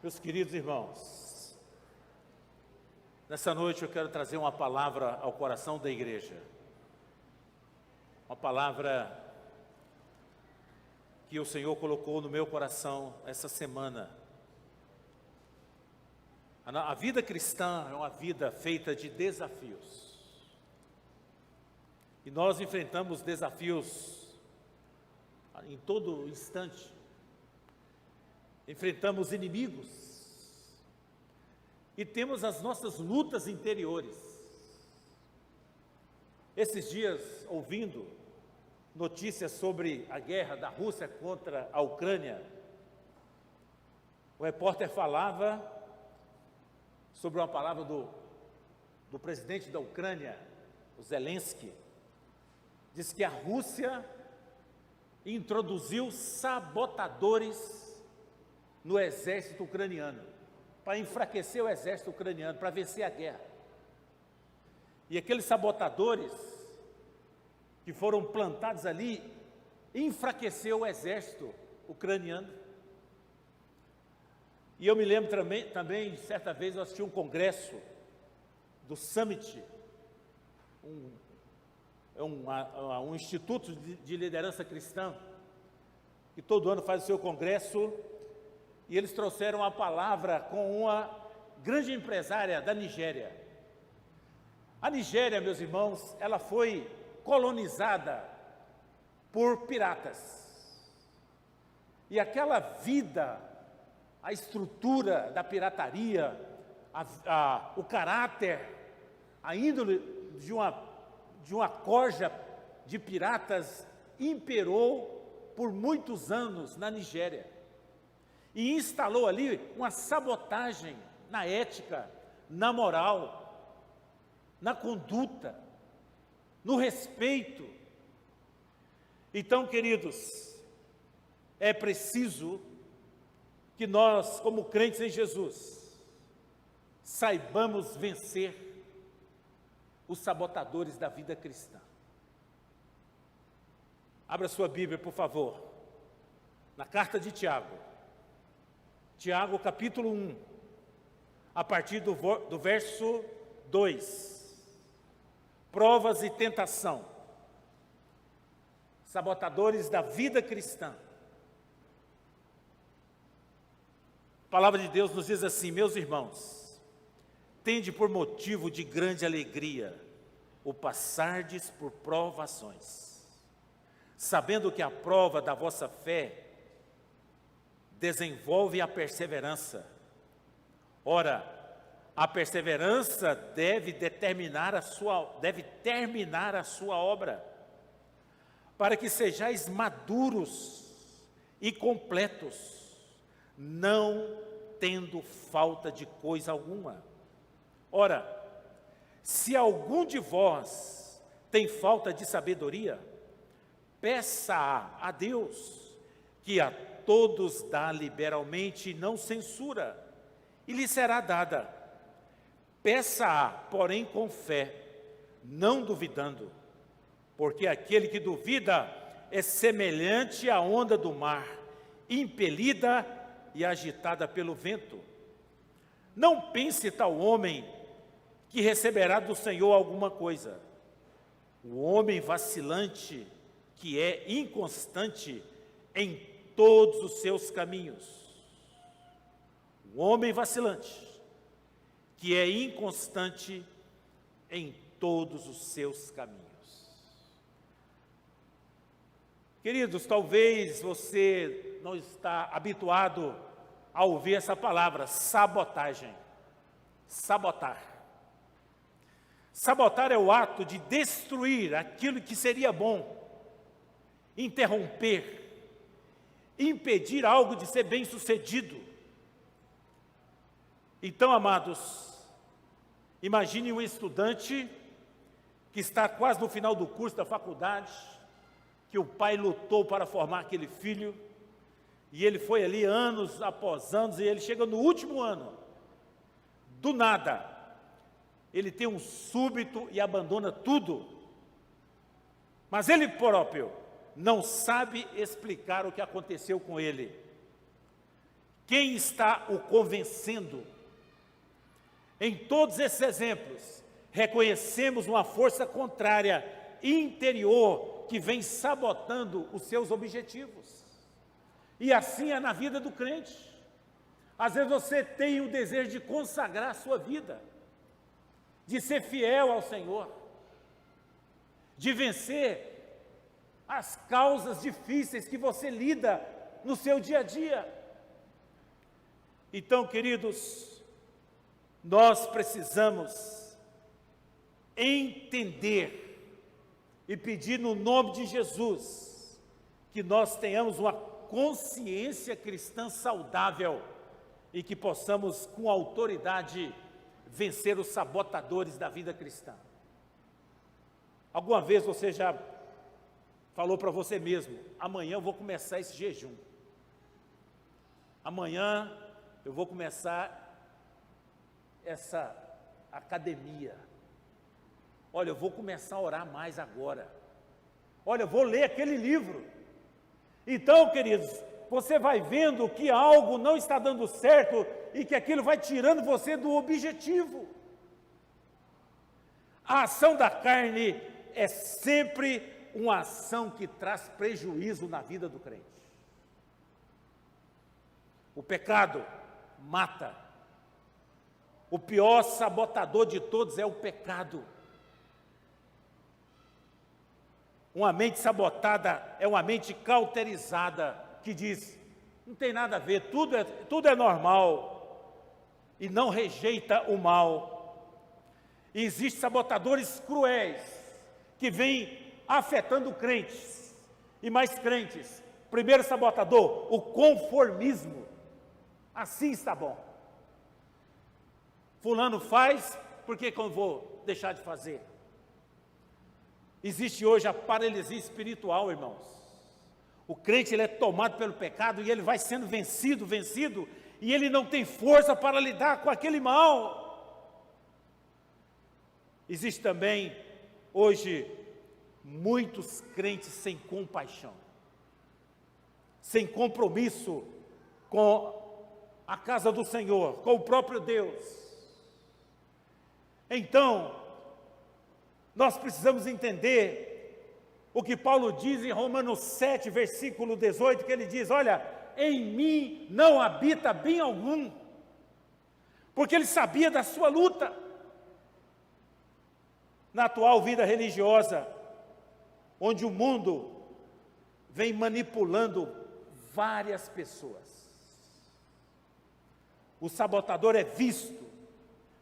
Meus queridos irmãos, nessa noite eu quero trazer uma palavra ao coração da igreja. Uma palavra que o Senhor colocou no meu coração essa semana. A vida cristã é uma vida feita de desafios. E nós enfrentamos desafios em todo instante. Enfrentamos inimigos e temos as nossas lutas interiores. Esses dias, ouvindo notícias sobre a guerra da Rússia contra a Ucrânia, o repórter falava sobre uma palavra do presidente da Ucrânia, o Zelensky. Diz que a Rússia introduziu sabotadores no exército ucraniano, para enfraquecer o exército ucraniano, para vencer a guerra. E aqueles sabotadores que foram plantados ali, enfraqueceu o exército ucraniano. E eu me lembro também, certa vez eu assisti um congresso do Summit, um instituto de liderança cristã, que todo ano faz o seu congresso. E eles trouxeram uma palavra com uma grande empresária da Nigéria. A Nigéria, meus irmãos, ela foi colonizada por piratas. E aquela vida, a estrutura da pirataria, o caráter, a índole de uma corja de piratas imperou por muitos anos na Nigéria. E instalou ali uma sabotagem na ética, na moral, na conduta, no respeito. Então, queridos, é preciso que nós, como crentes em Jesus, saibamos vencer os sabotadores da vida cristã. Abra sua Bíblia, por favor, na carta de Tiago. Tiago, capítulo 1, a partir do verso 2. Provas e tentação. Sabotadores da vida cristã. A palavra de Deus nos diz assim: meus irmãos, tende por motivo de grande alegria o passardes por provações, sabendo que a prova da vossa fé desenvolve a perseverança. Ora, a perseverança deve terminar a sua obra, para que sejais maduros e completos, não tendo falta de coisa alguma. Ora, se algum de vós tem falta de sabedoria, peça a Deus, que a todos dá liberalmente e não censura, e lhe será dada. Peça-a, porém com fé, não duvidando, porque aquele que duvida é semelhante à onda do mar, impelida e agitada pelo vento. Não pense tal homem que receberá do Senhor alguma coisa. O homem vacilante, que é inconstante em todos os seus caminhos. O homem vacilante, que é inconstante em todos os seus caminhos. Queridos, talvez você não está habituado a ouvir essa palavra, sabotagem. Sabotar. Sabotar é o ato de destruir aquilo que seria bom, interromper, impedir algo de ser bem-sucedido. Então, amados, imagine um estudante que está quase no final do curso da faculdade, que o pai lutou para formar aquele filho, e ele foi ali anos após anos, e ele chega no último ano, do nada, ele tem um súbito e abandona tudo, mas ele próprio não sabe explicar o que aconteceu com ele. Quem está o convencendo? Em todos esses exemplos, reconhecemos uma força contrária, interior, que vem sabotando os seus objetivos. E assim é na vida do crente. Às vezes você tem o desejo de consagrar a sua vida, de ser fiel ao Senhor, de vencer as causas difíceis que você lida no seu dia a dia. Então, queridos, nós precisamos entender e pedir no nome de Jesus que nós tenhamos uma consciência cristã saudável e que possamos, com autoridade, vencer os sabotadores da vida cristã. Alguma vez você já falou para você mesmo: amanhã eu vou começar esse jejum, amanhã eu vou começar essa academia, olha, eu vou começar a orar mais agora, olha, eu vou ler aquele livro. Então, queridos, você vai vendo que algo não está dando certo e que aquilo vai tirando você do objetivo. A ação da carne é sempre uma ação que traz prejuízo na vida do crente. O pecado mata. O pior sabotador de todos é o pecado. Uma mente sabotada é uma mente cauterizada, que diz: não tem nada a ver, tudo é normal, e não rejeita o mal. E existem sabotadores cruéis, que vêm afetando crentes, e mais crentes. Primeiro sabotador, o conformismo. Assim está bom. Fulano faz, por que eu vou deixar de fazer? Existe hoje a paralisia espiritual, irmãos. O crente, ele é tomado pelo pecado e ele vai sendo vencido, e ele não tem força para lidar com aquele mal. Existe também, hoje, muitos crentes sem compaixão, sem compromisso com a casa do Senhor, com o próprio Deus. Então, nós precisamos entender o que Paulo diz em Romanos 7, versículo 18, que ele diz: olha, em mim não habita bem algum, porque ele sabia da sua luta. Na atual vida religiosa, onde o mundo vem manipulando várias pessoas, o sabotador é visto,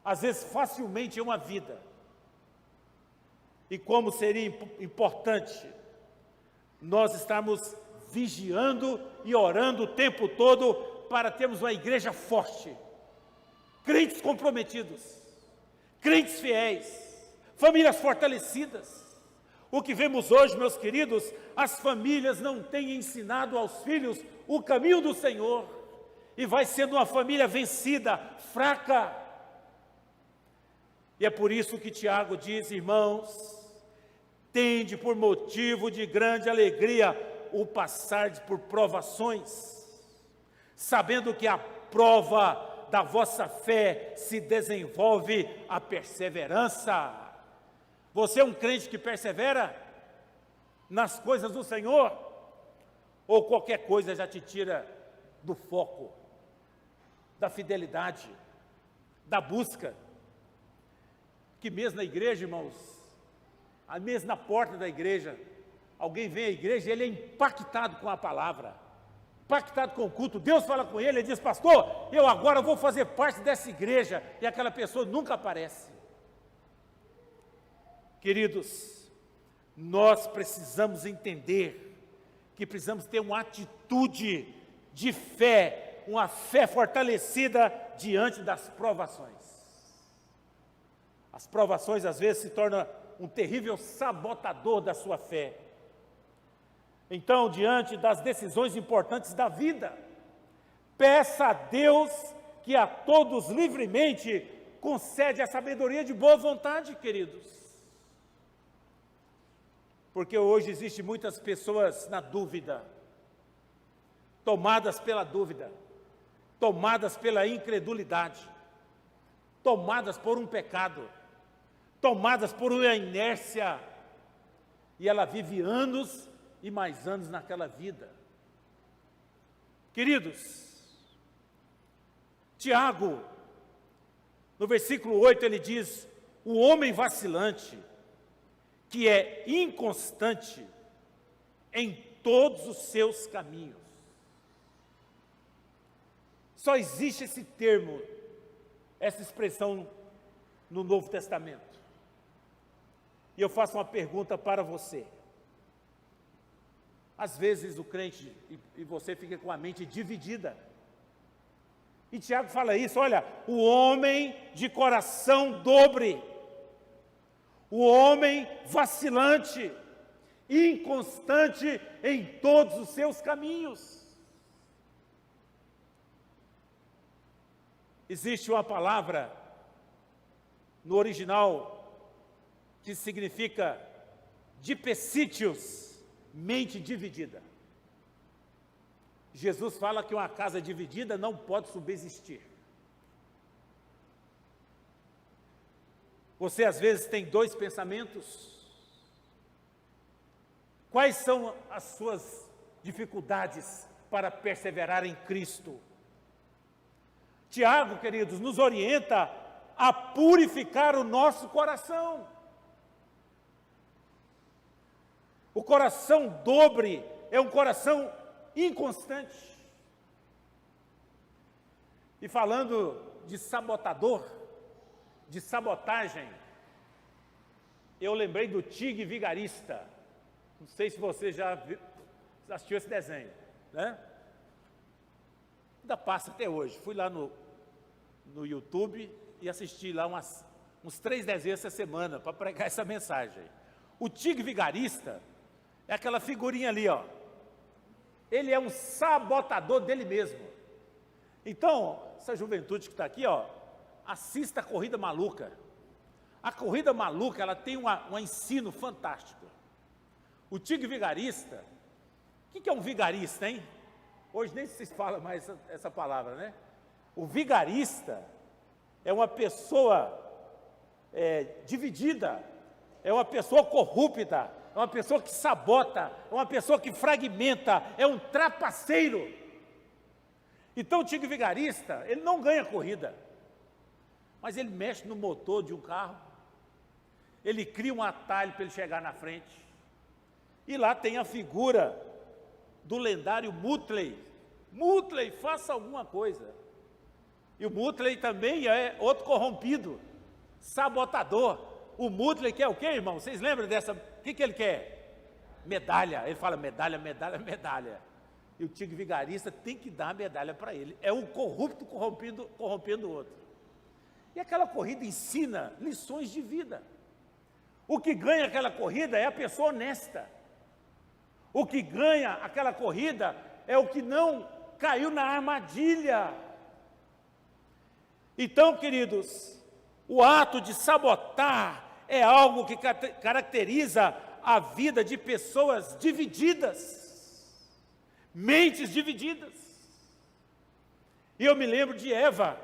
às vezes facilmente, em uma vida. E como seria importante nós estarmos vigiando e orando o tempo todo para termos uma igreja forte, crentes comprometidos, crentes fiéis, famílias fortalecidas. O que vemos hoje, meus queridos, as famílias não têm ensinado aos filhos o caminho do Senhor, e vai sendo uma família vencida, fraca. E é por isso que Tiago diz: irmãos, tende por motivo de grande alegria o passar por provações, sabendo que a prova da vossa fé se desenvolve a perseverança. Você é um crente que persevera nas coisas do Senhor? Ou qualquer coisa já te tira do foco, da fidelidade, da busca? Que mesmo na igreja, irmãos, mesmo na porta da igreja, alguém vem à igreja e ele é impactado com a palavra, impactado com o culto. Deus fala com ele, ele diz: pastor, eu agora vou fazer parte dessa igreja, e aquela pessoa nunca aparece. Queridos, nós precisamos entender que precisamos ter uma atitude de fé, uma fé fortalecida diante das provações. As provações às vezes se tornam um terrível sabotador da sua fé. Então, diante das decisões importantes da vida, peça a Deus que a todos livremente concede a sabedoria de boa vontade, queridos. Porque hoje existem muitas pessoas na dúvida, tomadas pela dúvida, tomadas pela incredulidade, tomadas por um pecado, tomadas por uma inércia, e ela vive anos e mais anos naquela vida. Queridos, Tiago, no versículo 8, ele diz: o homem vacilante, que é inconstante em todos os seus caminhos. Só existe esse termo, essa expressão no Novo Testamento. E eu faço uma pergunta para você. Às vezes o crente e você fica com a mente dividida. E Tiago fala isso, olha, o homem de coração dobre, o homem vacilante, inconstante em todos os seus caminhos. Existe uma palavra no original que significa dipecítios, mente dividida. Jesus fala que uma casa dividida não pode subsistir. Você às vezes tem dois pensamentos. Quais são as suas dificuldades para perseverar em Cristo? Tiago, queridos, nos orienta a purificar o nosso coração. O coração dobre é um coração inconstante. E falando de sabotador, de sabotagem, eu lembrei do Tigre Vigarista. Não sei se você já assistiu esse desenho, né? Ainda passa até hoje. Fui lá no YouTube e assisti lá uns 3 desenhos essa semana para pregar essa mensagem. O Tigre Vigarista é aquela figurinha ali, ó. Ele é um sabotador dele mesmo. Então, essa juventude que está aqui, ó, assista a Corrida Maluca. A Corrida Maluca, ela tem um ensino fantástico. O Tigre Vigarista, o que é um vigarista, hein? Hoje nem se fala mais essa palavra, né? O vigarista é uma pessoa dividida, é uma pessoa corrupta, é uma pessoa que sabota, é uma pessoa que fragmenta, é um trapaceiro. Então o Tigre Vigarista, ele não ganha corrida, mas ele mexe no motor de um carro, ele cria um atalho para ele chegar na frente, e lá tem a figura do lendário Muttley. Muttley, faça alguma coisa. E o Muttley também é outro corrompido, sabotador. O Muttley quer o quê, irmão? Vocês lembram dessa? O que ele quer? Medalha. Ele fala medalha, medalha, medalha. E o Tigre Vigarista tem que dar a medalha para ele. É um corrupto corrompendo o outro. E aquela corrida ensina lições de vida. O que ganha aquela corrida é a pessoa honesta. O que ganha aquela corrida é o que não caiu na armadilha. Então, queridos, o ato de sabotar é algo que caracteriza a vida de pessoas divididas, mentes divididas. E eu me lembro de Eva,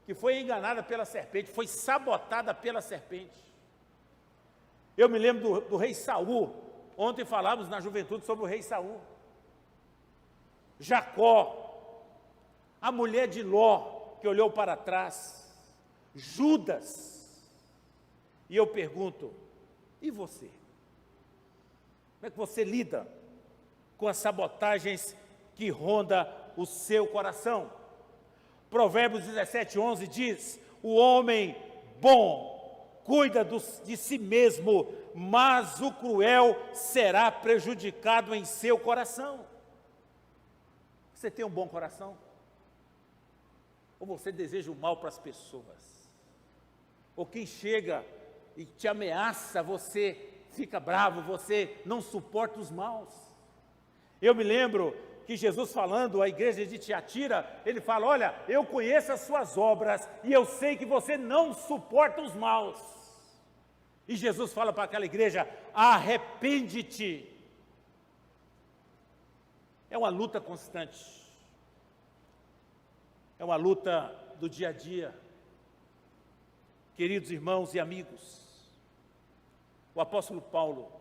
que foi enganada pela serpente, foi sabotada pela serpente. Eu me lembro do rei Saul. Ontem falávamos na juventude sobre o rei Saul. Jacó, a mulher de Ló, que olhou para trás, Judas. E eu pergunto, e você? Como é que você lida com as sabotagens que rondam o seu coração? Provérbios 17:11 diz: o homem bom cuida de si mesmo, mas o cruel será prejudicado em seu coração. Você tem um bom coração? Ou você deseja o mal para as pessoas? Ou quem chega e te ameaça, você fica bravo, você não suporta os maus? Eu me lembro que Jesus falando à igreja de Tiatira, ele fala: olha, eu conheço as suas obras e eu sei que você não suporta os maus. E Jesus fala para aquela igreja: arrepende-te. É uma luta constante. é uma luta do dia a dia. Queridos irmãos e amigos, o apóstolo Paulo,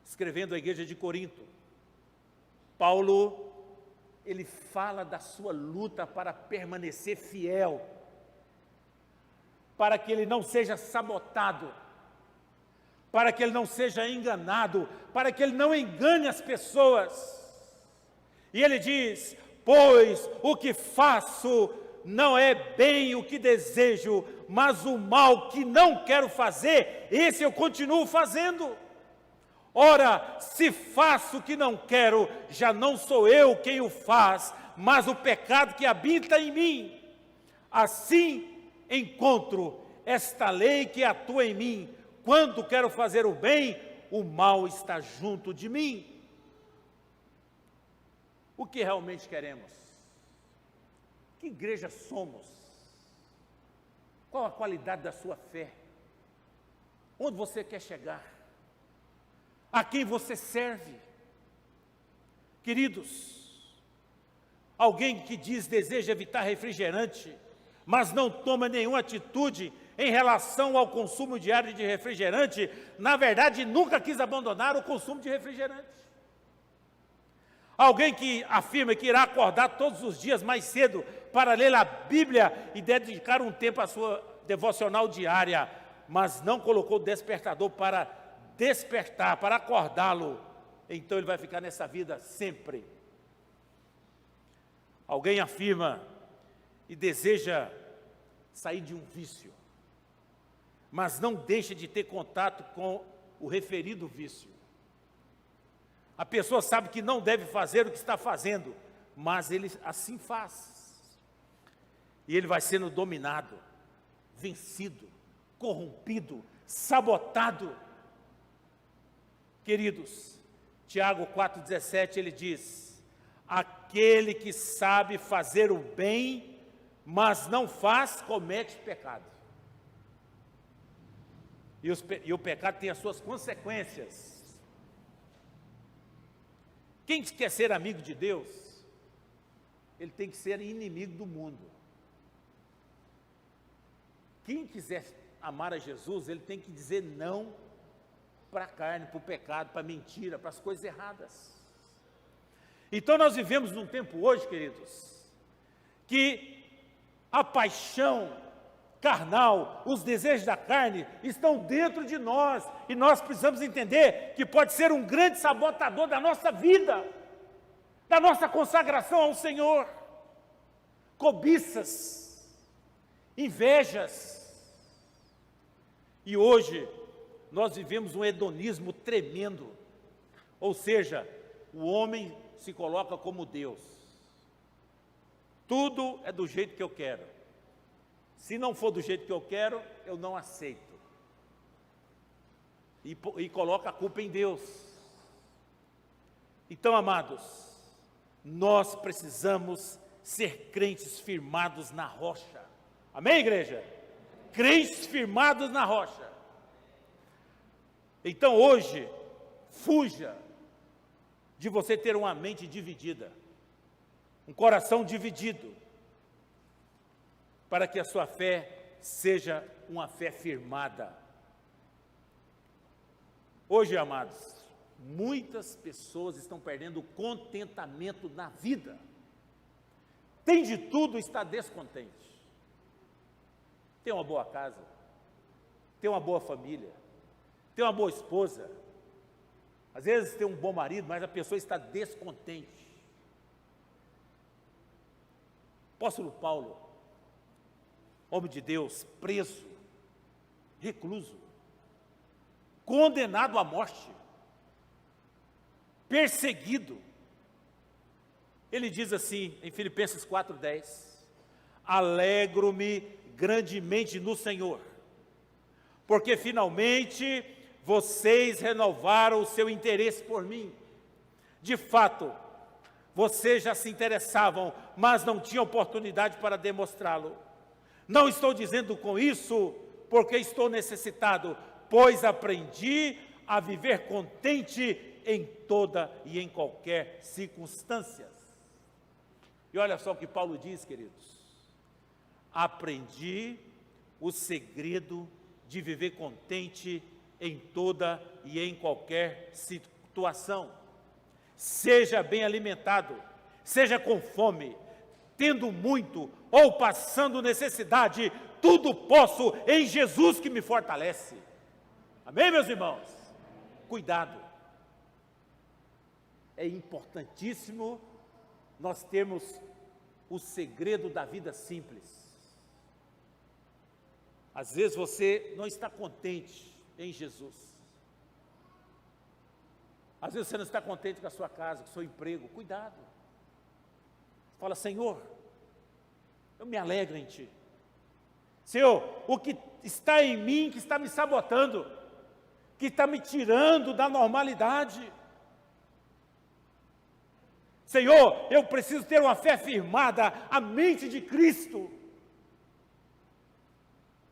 escrevendo à igreja de Corinto, Paulo, ele fala da sua luta para permanecer fiel, para que ele não seja sabotado, para que ele não seja enganado, para que ele não engane as pessoas. E ele diz: pois o que faço não é bem o que desejo, mas o mal que não quero fazer, esse eu continuo fazendo. Ora, se faço o que não quero, já não sou eu quem o faz, mas o pecado que habita em mim. Assim encontro esta lei que atua em mim: quando quero fazer o bem, o mal está junto de mim. O que realmente queremos? Que igreja somos? Qual a qualidade da sua fé? Onde você quer chegar? A quem você serve? Queridos, alguém que deseja evitar refrigerante, mas não toma nenhuma atitude em relação ao consumo diário de refrigerante, na verdade nunca quis abandonar o consumo de refrigerante. Alguém que afirma que irá acordar todos os dias mais cedo para ler a Bíblia e dedicar um tempo à sua devocional diária, mas não colocou o despertador para despertar, para acordá-lo, então ele vai ficar nessa vida sempre. Alguém afirma e deseja sair de um vício, mas não deixa de ter contato com o referido vício. A pessoa sabe que não deve fazer o que está fazendo, mas ele assim faz. E ele vai sendo dominado, vencido, corrompido, sabotado. Queridos, Tiago 4,17, ele diz: aquele que sabe fazer o bem, mas não faz, comete pecado. E o pecado tem as suas consequências. Quem quer ser amigo de Deus, ele tem que ser inimigo do mundo. Quem quiser amar a Jesus, ele tem que dizer não para a carne, para o pecado, para a mentira, para as coisas erradas. Então nós vivemos num tempo hoje, queridos, que a paixão carnal, os desejos da carne estão dentro de nós, e nós precisamos entender que pode ser um grande sabotador da nossa vida, da nossa consagração ao Senhor. Cobiças, invejas. E hoje nós vivemos um hedonismo tremendo, ou seja, o homem se coloca como Deus. Tudo é do jeito que eu quero. Se não for do jeito que eu quero, eu não aceito. E coloca a culpa em Deus. Então, amados, nós precisamos ser crentes firmados na rocha. Amém, igreja? Crentes firmados na rocha. Então, hoje, fuja de você ter uma mente dividida, um coração dividido, para que a sua fé seja uma fé firmada. Hoje, amados, muitas pessoas estão perdendo o contentamento na vida. Tem de tudo e está descontente. Tem uma boa casa, tem uma boa família, tem uma boa esposa, às vezes tem um bom marido, mas a pessoa está descontente. Apóstolo Paulo, homem de Deus, preso, recluso, condenado à morte, perseguido. Ele diz assim em Filipenses 4,10: alegro-me grandemente no Senhor, porque finalmente vocês renovaram o seu interesse por mim. De fato, vocês já se interessavam, mas não tinham oportunidade para demonstrá-lo. Não estou dizendo com isso porque estou necessitado, pois aprendi a viver contente em toda e em qualquer circunstância. E olha só o que Paulo diz, queridos: aprendi o segredo de viver contente em toda e em qualquer situação. Seja bem alimentado, seja com fome, tendo muito ou passando necessidade, tudo posso em Jesus que me fortalece. Amém, meus irmãos? Cuidado. É importantíssimo nós termos o segredo da vida simples. Às vezes você não está contente em Jesus. Às vezes você não está contente com a sua casa, com o seu emprego. Cuidado. Fala: Senhor, eu me alegro em Ti. Senhor, o que está em mim que está me sabotando, que está me tirando da normalidade. Senhor, eu preciso ter uma fé firmada, a mente de Cristo.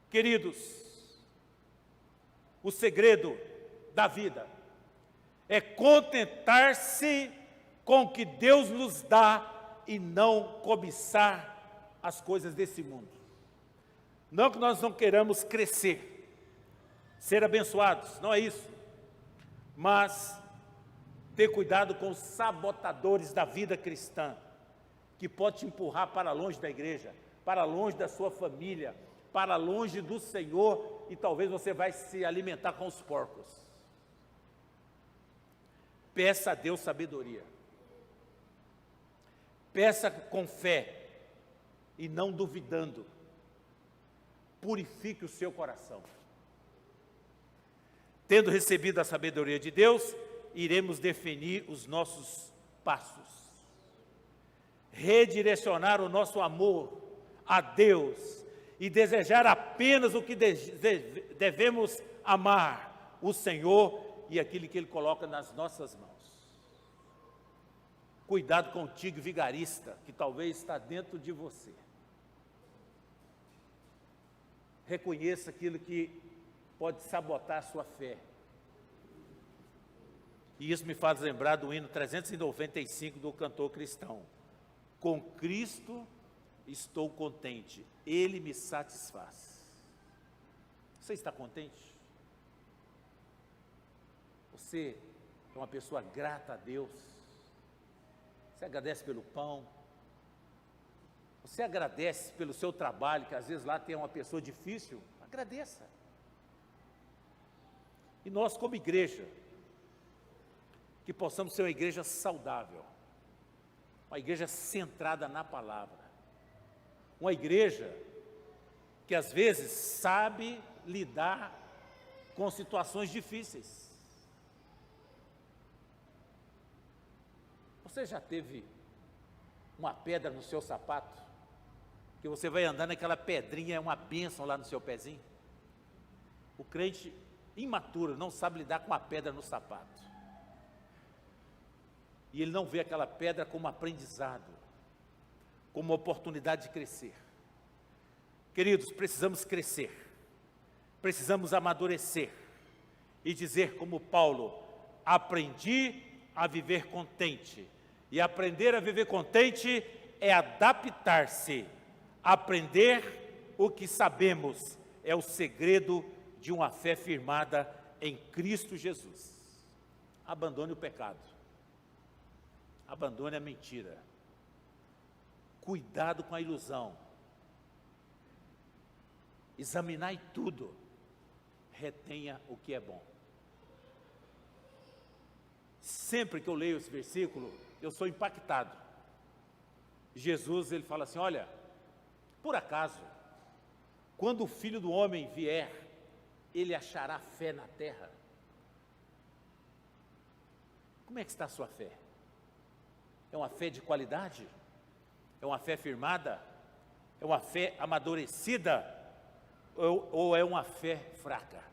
Queridos, o segredo da vida é contentar-se com o que Deus nos dá e não cobiçar as coisas desse mundo. Não que nós não queiramos crescer, ser abençoados, não é isso. Mas ter cuidado com os sabotadores da vida cristã, que pode te empurrar para longe da igreja, para longe da sua família, para longe do Senhor, e talvez você vai se alimentar com os porcos. Peça a Deus sabedoria. Peça com fé e não duvidando. Purifique o seu coração. Tendo recebido a sabedoria de Deus, iremos definir os nossos passos. Redirecionar o nosso amor a Deus e desejar apenas o que devemos amar, o Senhor e aquilo que Ele coloca nas nossas mãos. Cuidado com o tigre vigarista, que talvez está dentro de você. Reconheça aquilo que pode sabotar a sua fé. E isso me faz lembrar do hino 395 do cantor cristão. Com Cristo estou contente, Ele me satisfaz. Você está contente? Você é uma pessoa grata a Deus? Você agradece pelo pão? Você agradece pelo seu trabalho, que às vezes lá tem uma pessoa difícil? Agradeça. E nós, como igreja, que possamos ser uma igreja saudável, uma igreja centrada na palavra, uma igreja que às vezes sabe lidar com situações difíceis. Você já teve uma pedra no seu sapato, que você vai andando, aquela pedrinha é uma bênção lá no seu pezinho? O crente imaturo não sabe lidar com a pedra no sapato. E ele não vê aquela pedra como aprendizado, como oportunidade de crescer. Queridos, precisamos crescer, precisamos amadurecer e dizer como Paulo: aprendi a viver contente. E aprender a viver contente é adaptar-se. Aprender o que sabemos é o segredo de uma fé firmada em Cristo Jesus. Abandone o pecado. Abandone a mentira. Cuidado com a ilusão. Examinai tudo. Retenha o que é bom. Sempre que eu leio esse versículo, eu sou impactado. Jesus, ele fala assim: olha, por acaso, quando o Filho do Homem vier, ele achará fé na terra? Como é que está a sua fé? É uma fé de qualidade? É uma fé firmada? É uma fé amadurecida? Ou é uma fé fraca?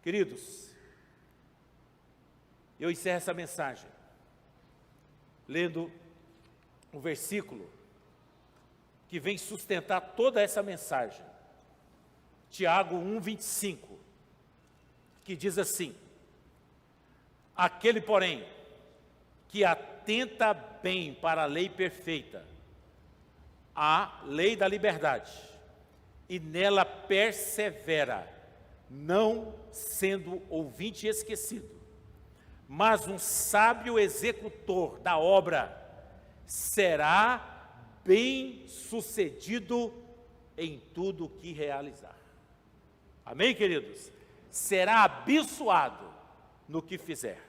Queridos, eu encerro essa mensagem lendo um versículo que vem sustentar toda essa mensagem. Tiago 1:25, que diz assim: aquele, porém, que atenta bem para a lei perfeita, a lei da liberdade, e nela persevera, não sendo ouvinte esquecido, mas um sábio executor da obra, será bem-sucedido em tudo o que realizar. Amém, queridos? Será abençoado no que fizer.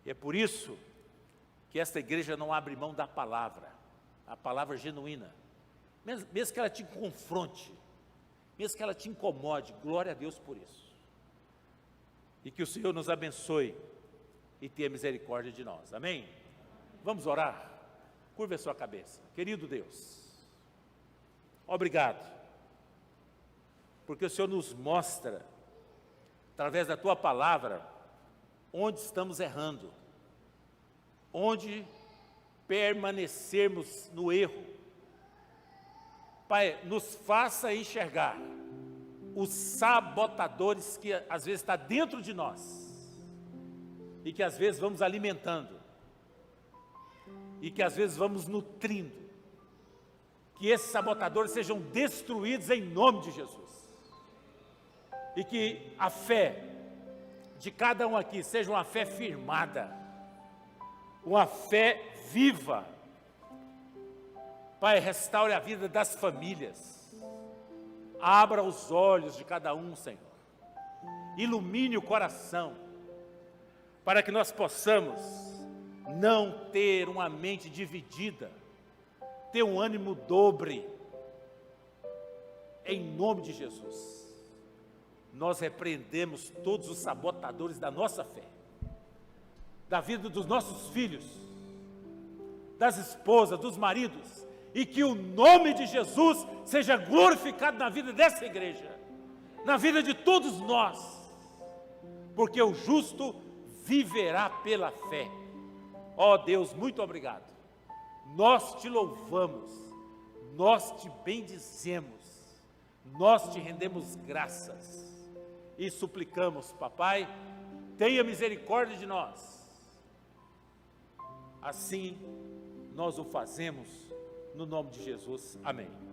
E é por isso que esta igreja não abre mão da palavra, a palavra genuína. Mesmo que ela te confronte, mesmo que ela te incomode, glória a Deus por isso. E que o Senhor nos abençoe e tenha misericórdia de nós. Amém? Vamos orar? Curva a sua cabeça. Querido Deus, obrigado, porque o Senhor nos mostra, através da Tua palavra, onde estamos errando, onde permanecermos no erro. Pai, nos faça enxergar os sabotadores que às vezes está dentro de nós e que às vezes vamos alimentando e que às vezes vamos nutrindo. Que esses sabotadores sejam destruídos em nome de Jesus. E que a fé de cada um aqui seja uma fé firmada, uma fé viva. Pai, restaure a vida das famílias, abra os olhos de cada um, Senhor, ilumine o coração, para que nós possamos não ter uma mente dividida, ter um ânimo dobre, em nome de Jesus. Nós repreendemos todos os sabotadores da nossa fé, da vida dos nossos filhos, das esposas, dos maridos, e que o nome de Jesus seja glorificado na vida dessa igreja, na vida de todos nós, porque o justo viverá pela fé. Ó Deus, muito obrigado. Nós te louvamos, nós te bendizemos, nós te rendemos graças e suplicamos, papai, tenha misericórdia de nós. Assim nós o fazemos no nome de Jesus. Amém.